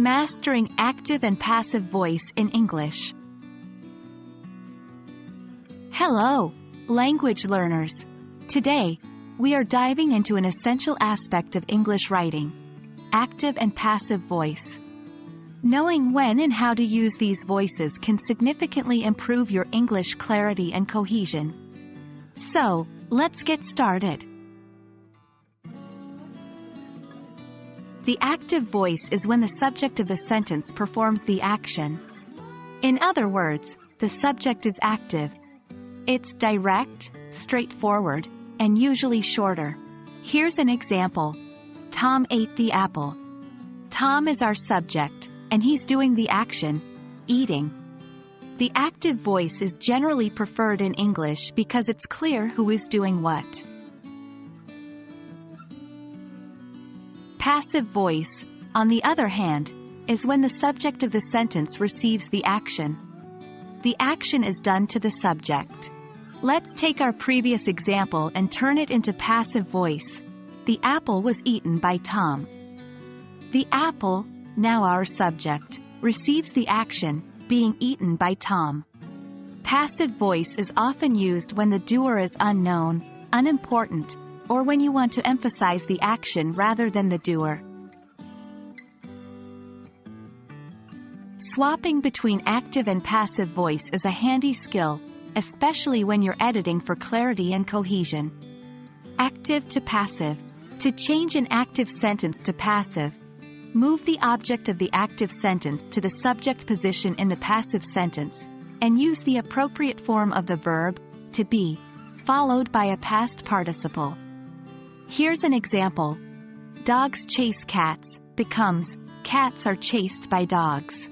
Mastering active and passive voice in English. Hello, language learners. Today, we are diving into an essential aspect of English writing: active and passive voice. Knowing when and how to use these voices can significantly improve your English clarity and cohesion. So, let's get started. The active voice is when the subject of the sentence performs the action. In other words, the subject is active. It's direct, straightforward, and usually shorter. Here's an example. Tom ate the apple. Tom is our subject, and he's doing the action, eating. The active voice is generally preferred in English because it's clear who is doing what. Passive voice, on the other hand, is when the subject of the sentence receives the action. The action is done to the subject. Let's take our previous example and turn it into passive voice. The apple was eaten by Tom. The apple, now our subject, receives the action, being eaten by Tom. Passive voice is often used when the doer is unknown, unimportant, or when you want to emphasize the action rather than the doer. Swapping between active and passive voice is a handy skill, especially when you're editing for clarity and cohesion. Active to passive. To change an active sentence to passive, move the object of the active sentence to the subject position in the passive sentence, and use the appropriate form of the verb, to be, followed by a past participle. Here's an example. Dogs chase cats becomes, cats are chased by dogs.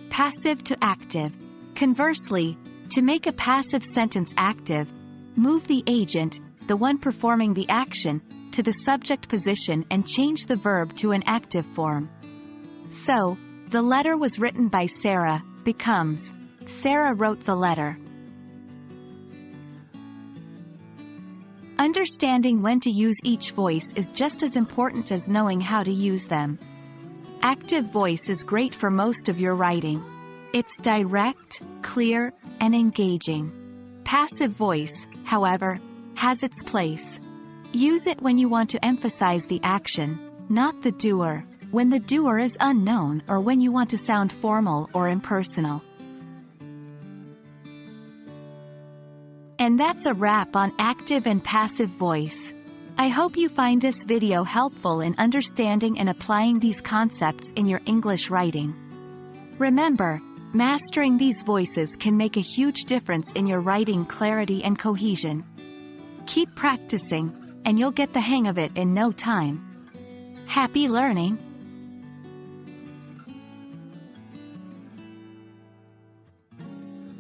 Passive to active. Conversely, to make a passive sentence active, move the agent, the one performing the action, to the subject position and change the verb to an active form. So, the letter was written by Sarah becomes, Sarah wrote the letter. Understanding when to use each voice is just as important as knowing how to use them. Active voice is great for most of your writing. It's direct, clear, and engaging. Passive voice, however, has its place. Use it when you want to emphasize the action, not the doer, when the doer is unknown or when you want to sound formal or impersonal. And that's a wrap on active and passive voice. I hope you find this video helpful in understanding and applying these concepts in your English writing. Remember, mastering these voices can make a huge difference in your writing clarity and cohesion. Keep practicing, and you'll get the hang of it in no time. Happy learning!